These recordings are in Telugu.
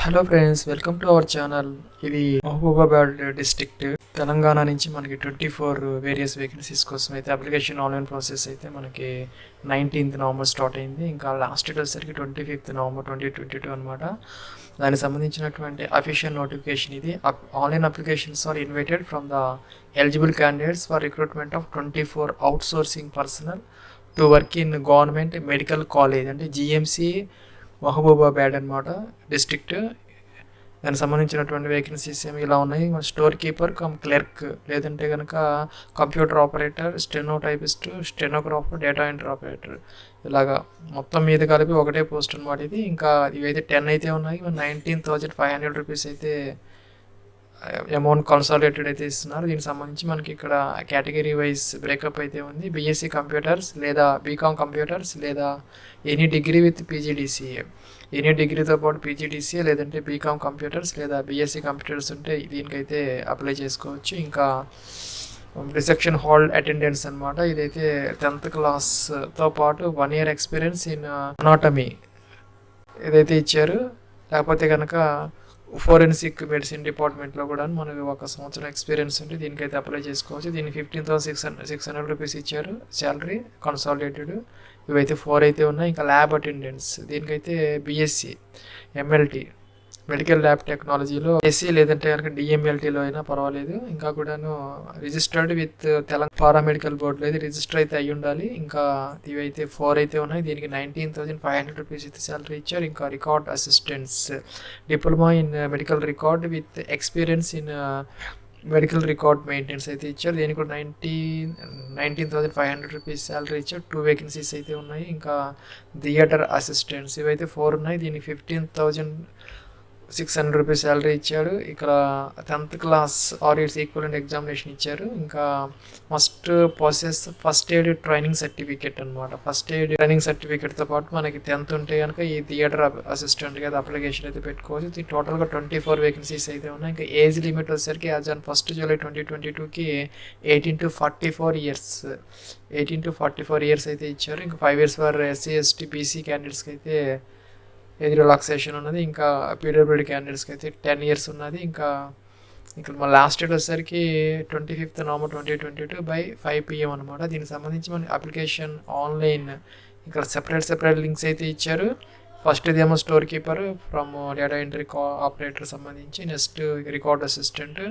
Hello friends, welcome to our channel. ఇది మహబూబాబాద్ డిస్ట్రిక్ట్ తెలంగాణ నుంచి మనకి 24 వేరియస్ వేకెన్సీస్ కోసం అయితే అప్లికేషన్ ఆన్లైన్ ప్రాసెస్ అయితే మనకి 19th నవంబర్ స్టార్ట్ అయింది. ఇంకా లాస్ట్ డేట్ వచ్చేసరికి 25th నవంబర్ 2022 అనమాట. దానికి సంబంధించినటువంటి అఫీషియల్ నోటిఫికేషన్ ఇది. Online applications are invited from the eligible candidates for recruitment of 24 outsourcing personnel to work in government medical college అంటే GMC మహబూబాబాద్ అనమాట డిస్ట్రిక్ట్. దానికి సంబంధించినటువంటి వేకెన్సీస్ ఏమి ఇలా ఉన్నాయి. స్టోర్ కీపర్ కమ్ క్లర్క్, లేదంటే కనుక computer operator, steno typist, stenographer, data entry operator, ఇలాగా మొత్తం మీద కలిపి ఒకటే పోస్ట్ అనమాట ఇది. ఇంకా ఇవైతే 10 అయితే ఉన్నాయి. 19,500 రూపీస్ అయితే అమౌంట్ కన్సాలిడేటెడ్ అయితే ఇస్తున్నారు. దీనికి సంబంధించి మనకి ఇక్కడ కేటగిరీ వైజ్ బ్రేకప్ అయితే ఉంది. బీఎస్సీ కంప్యూటర్స్ లేదా బీకామ్ కంప్యూటర్స్ లేదా any degree with PGDCA, any డిగ్రీతో పాటు PGDCA లేదంటే బీకామ్ కంప్యూటర్స్ లేదా బీఎస్సీ కంప్యూటర్స్ ఉంటే దీనికైతే అప్లై చేసుకోవచ్చు. ఇంకా రిసెప్షన్ హాల్ అటెండెన్స్ అనమాట. ఇదైతే 10th క్లాస్తో పాటు 1 year ఎక్స్పీరియన్స్ ఇన్ అనాటమీ ఇదైతే ఇచ్చారు. లేకపోతే కనుక ఫోరెన్సిక్ మెడిసిన్ డిపార్ట్మెంట్లో కూడా మనకు 1 సంవత్సరం ఎక్స్పీరియన్స్ ఉంటే దీనికైతే అప్లై చేసుకోవచ్చు. దీనికి 15,600 రూపీస్ ఇచ్చారు శాలరీ కన్సాలిడేటెడ్. ఇవైతే 4 అయితే ఉన్నాయి. ఇంకా ల్యాబ్ అటెండెన్స్ దీనికైతే BSc MLT మెడికల్ ల్యాబ్ టెక్నాలజీలో SC లేదంటే కనుక DMLTలో అయినా పర్వాలేదు. ఇంకా కూడాను రిజిస్టర్డ్ విత్ తెలంగాణ పారామెడికల్ బోర్డులో అయితే రిజిస్టర్ అయితే అయ్యి ఉండాలి. ఇంకా ఇవైతే 4 అయితే ఉన్నాయి. దీనికి 19,500 రూపీస్ అయితే శాలరీ ఇచ్చారు. ఇంకా record assistants diploma in medical record with experience in medical record maintenance అయితే ఇచ్చారు. దీనికి కూడా 19,500 రూపీస్ శాలరీ ఇచ్చారు. 2 వేకెన్సీస్ అయితే ఉన్నాయి. ఇంకా థియేటర్ అసిస్టెంట్స్ ఇవైతే 4 ఉన్నాయి. దీనికి 15,600 రూపీస్ శాలరీ ఇచ్చాడు. ఇక్కడ 10th class or its equivalent examination ఇచ్చారు. ఇంకా must possess first aid training certificate అనమాట. ఫస్ట్ ఎయిడ్ ట్రైనింగ్ సర్టిఫికేట్తో పాటు మనకి 10th ఉంటే కనుక ఈ థియేటర్ అసిస్టెంట్కి అయితే అప్లికేషన్ అయితే పెట్టుకోవచ్చు. ఇది టోటల్గా 24 వేకెన్సీస్ అయితే ఉన్నాయి. ఇంకా ఏజ్ లిమిట్ వచ్చేసరికి as on 1st July 2022కి 18 to 44 years 18 to 44 years అయితే ఇచ్చారు. ఇంకా 5 years for SC ST BC క్యాండిడేట్స్కి అయితే ఏది రిలాక్సేషన్ ఉన్నది. ఇంకా PWD క్యాండిడేట్స్కి అయితే 10 years ఉన్నది. ఇంకా ఇక్కడ మన లాస్ట్ డేట్ వచ్చేసరికి 25th నవంబర్ 2022 by 5 PM అనమాట. దీనికి సంబంధించి మన అప్లికేషన్ ఆన్లైన్ ఇక్కడ సెపరేట్ లింక్స్ అయితే ఇచ్చారు. ఫస్ట్ ఇదేమో store keeper from data entry operator సంబంధించి, నెక్స్ట్ రికార్డ్ అసిస్టెంట్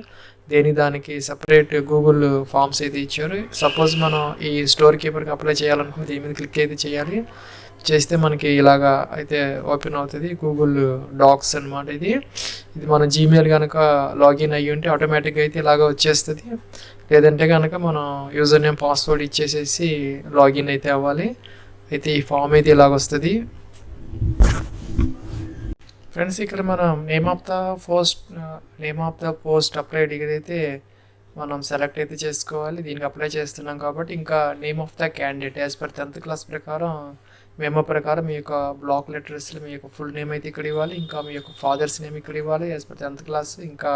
దానికి సపరేట్ గూగుల్ ఫామ్స్ అయితే ఇచ్చారు. సపోజ్ మనం ఈ స్టోర్ కీపర్కి అప్లై చేయాలనుకుంటే దీని మీద క్లిక్ అయితే చేయాలి. చేస్తే మనకి ఇలాగా అయితే ఓపెన్ అవుతుంది గూగుల్ డాక్స్ అనమాట. ఇది మన జీమెయిల్ కనుక లాగిన్ అయ్యి ఉంటే ఆటోమేటిక్గా అయితే ఇలాగ వచ్చేస్తుంది. లేదంటే కనుక మనం యూజర్ నేమ్ పాస్వర్డ్ ఇచ్చేసేసి లాగిన్ అయితే అవ్వాలి. అయితే ఈ ఫామ్ అయితే ఇలాగ వస్తుంది ఫ్రెండ్స్. ఇక్కడ మనం name of the post applied ఇదైతే మనం సెలెక్ట్ అయితే చేసుకోవాలి. దీనికి అప్లై చేస్తున్నాం కాబట్టి ఇంకా name of the candidate as per 10th class ప్రకారం మెమో ప్రకారం మీ యొక్క బ్లాక్ లెటర్స్లో మీ యొక్క ఫుల్ నేమ్ అయితే ఇక్కడ ఇవ్వాలి. ఇంకా మీ యొక్క ఫాదర్స్ నేమ్ ఇక్కడ ఇవ్వాలి యాజ్ పర్ 10th క్లాస్. ఇంకా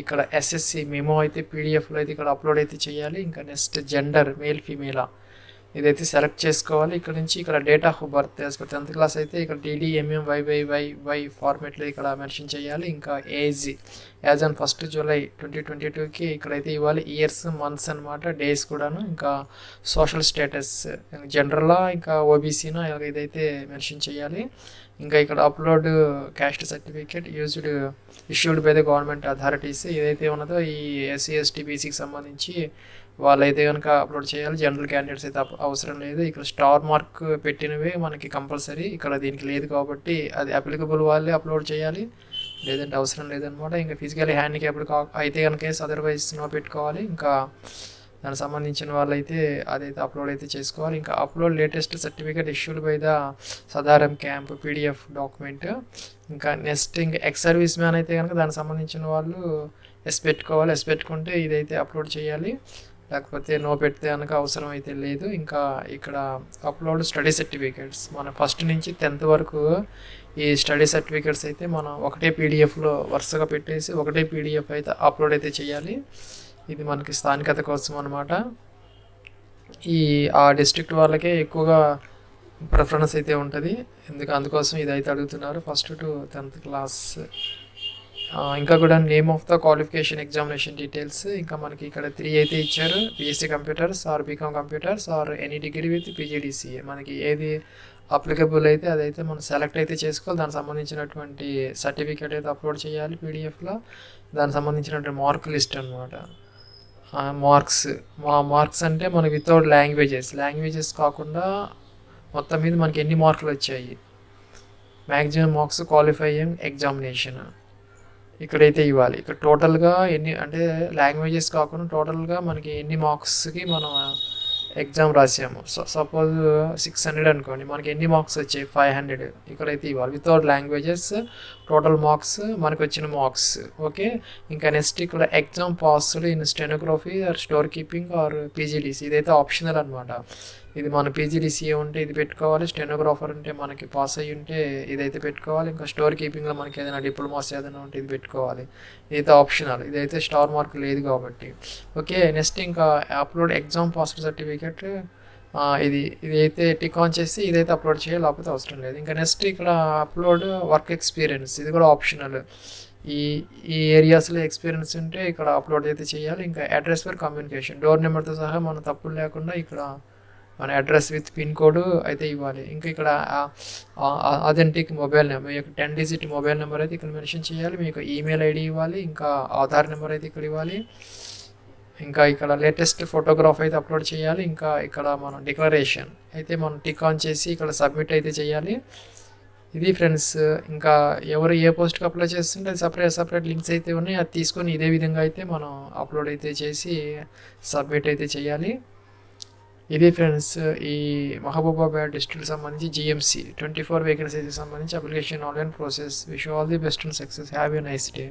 ఇక్కడ SSC మెమో అయితే PDFలో అయితే ఇక్కడ అప్లోడ్ అయితే చేయాలి. ఇంకా నెక్స్ట్ జెండర్ మేల్ ఫీమేలా ఇదైతే సెలెక్ట్ చేసుకోవాలి. ఇక్కడ నుంచి ఇక్కడ date of birth as per 10th class అయితే ఇక్కడ DDMMYYY ఫార్మేట్లో ఇక్కడ మెన్షన్ చేయాలి. ఇంకా age as on 1st July 2022కి ఇక్కడైతే ఇవ్వాలి. ఇయర్స్ మంత్స్ అనమాట, డేస్ కూడాను. ఇంకా సోషల్ స్టేటస్ జనరలా ఇంకా OBCనా ఇదైతే మెన్షన్ చేయాలి. ఇంకా ఇక్కడ upload caste certificate issued by the government authorities ఏదైతే ఉన్నదో ఈ SC ST BCకి సంబంధించి వాళ్ళైతే కనుక అప్లోడ్ చేయాలి. జనరల్ క్యాండిడేట్స్ అయితే అవసరం లేదు. ఇక్కడ స్టార్ మార్క్ పెట్టినవే మనకి కంపల్సరీ, ఇక్కడ దీనికి లేదు కాబట్టి అది అప్లికబుల్ వాళ్ళే అప్లోడ్ చేయాలి, లేదంటే అవసరం లేదనమాట. ఇంకా ఫిజికల్లీ హ్యాండిక్యాప్డ్ అయితే కనుక అదర్వైజ్ నో పెట్టుకోవాలి. ఇంకా దానికి సంబంధించిన వాళ్ళైతే అదైతే అప్లోడ్ అయితే చేసుకోవాలి. ఇంకా upload latest certificate issued by the సదారం క్యాంప్ PDF డాక్యుమెంట్. ఇంకా నెక్స్ట్ ఇంకా ఎక్స్ సర్వీస్ మ్యాన్ అయితే కనుక దానికి సంబంధించిన వాళ్ళు ఎస్ పెట్టుకోవాలి. ఎస్ పెట్టుకుంటే ఇదైతే అప్లోడ్ చేయాలి, లేకపోతే నో పెడితే కనుక అవసరం అయితే లేదు. ఇంకా ఇక్కడ అప్లోడ్ స్టడీ సర్టిఫికేట్స్ మన 1st నుంచి 10th వరకు ఈ స్టడీ సర్టిఫికేట్స్ అయితే మనం ఒకటే PDFలో వరుసగా పెట్టేసి ఒకటే PDF అయితే అప్లోడ్ అయితే చేయాలి. ఇది మనకి స్థానికత కోసం అనమాట. ఆ డిస్ట్రిక్ట్ వాళ్ళకే ఎక్కువగా ప్రిఫరెన్స్ అయితే ఉంటుంది. అందుకోసం ఇది అయితే అడుగుతున్నారు, ఫస్ట్ టు 10th క్లాస్. ఇంకా కూడా name of the qualification, examination details. ఇంకా మనకి ఇక్కడ 3 అయితే ఇచ్చారు: BSc computers or BCom computers or any degree with PGDCA. మనకి ఏది అప్లికబుల్ అయితే అదైతే మనం సెలెక్ట్ అయితే చేసుకోవాలి. దానికి సంబంధించినటువంటి సర్టిఫికేట్ అయితే అప్లోడ్ చేయాలి పీడిఎఫ్లో. దానికి సంబంధించినటువంటి మార్క్ లిస్ట్ అనమాట. మార్క్స్ అంటే మనకి వితౌట్ లాంగ్వేజెస్ కాకుండా మొత్తం మీద మనకి ఎన్ని మార్కులు వచ్చాయి, మ్యాక్సిమం మార్క్స్ క్వాలిఫైయింగ్ ఎగ్జామినేషన్ ఇక్కడైతే ఇవ్వాలి. ఇక్కడ టోటల్గా ఎన్ని అంటే లాంగ్వేజెస్ కాకుండా టోటల్గా మనకి ఎన్ని మార్క్స్కి మనం ఎగ్జామ్ రాసాము. సపోజ్ 600 అనుకోండి, మనకి ఎన్ని మార్క్స్ వచ్చాయి 500 ఇక్కడైతే ఇవ్వాలి. వితౌట్ లాంగ్వేజెస్ టోటల్ మార్క్స్ మనకు వచ్చిన మార్క్స్. ఓకే, ఇంకా నెక్స్ట్ ఇక్కడ exam passed in stenography or store keeping or PGDC. ఇదైతే ఆప్షనల్ అనమాట. ఇది మన పీజీడీసీఏ ఉంటే ఇది పెట్టుకోవాలి, స్టెనోగ్రాఫర్ ఉంటే మనకి పాస్ అయ్యి ఉంటే ఇదైతే పెట్టుకోవాలి, ఇంకా స్టోర్ కీపింగ్లో మనకి ఏదైనా డిప్లొమాస్ ఏదైనా ఉంటే ఇది పెట్టుకోవాలి. ఇదైతే ఆప్షనల్, ఇదైతే స్టార్ మార్క్ లేదు కాబట్టి. ఓకే, నెక్స్ట్ ఇంకా అప్లోడ్ ఎగ్జామ్ పాస్డ్ సర్టిఫికేట్. ఇది అయితే టిక్ ఆన్ చేసి ఇదైతే అప్లోడ్ చేయాలి, లేకపోతే అవసరం లేదు. ఇంకా నెక్స్ట్ ఇక్కడ అప్లోడ్ వర్క్ ఎక్స్పీరియన్స్, ఇది కూడా ఆప్షనల్. ఈ ఏరియాస్లో ఎక్స్పీరియన్స్ ఉంటే ఇక్కడ అప్లోడ్ అయితే చేయాలి. ఇంకా అడ్రస్ ఫర్ కమ్యూనికేషన్, డోర్ నెంబర్తో సహా మన తప్పులు లేకుండా ఇక్కడ మన అడ్రస్ విత్ పిన్ కోడ్ అయితే ఇవ్వాలి. ఇంకా ఇక్కడ అథెంటిక్ మొబైల్ నెంబర్, మీకు 10 డిజిట్ మొబైల్ నెంబర్ అయితే ఇక్కడ మెన్షన్ చేయాలి. మీకు ఈమెయిల్ ఐడి ఇవ్వాలి, ఇంకా ఆధార్ నెంబర్ అయితే ఇక్కడ ఇవ్వాలి. ఇంకా ఇక్కడ లేటెస్ట్ ఫోటోగ్రాఫ్ అయితే అప్లోడ్ చేయాలి. ఇంకా ఇక్కడ మనం డిక్లరేషన్ అయితే మనం టిక్ ఆన్ చేసి ఇక్కడ సబ్మిట్ అయితే చేయాలి. ఇది ఫ్రెండ్స్. ఇంకా ఎవరు ఏ పోస్ట్కి అప్లై చేస్తుంటే సపరేట్ లింక్స్ అయితే ఉన్నాయి, అది తీసుకొని ఇదే విధంగా అయితే మనం అప్లోడ్ అయితే చేసి సబ్మిట్ అయితే చేయాలి. ఇది ఫ్రెండ్స్ ఈ మహబూబాబాద్ డిస్ట్రిక్ట్కి సంబంధించి GMC 24 వేకెన్సీకి సంబంధించి application online process. Wish all the best and success. Have a nice day.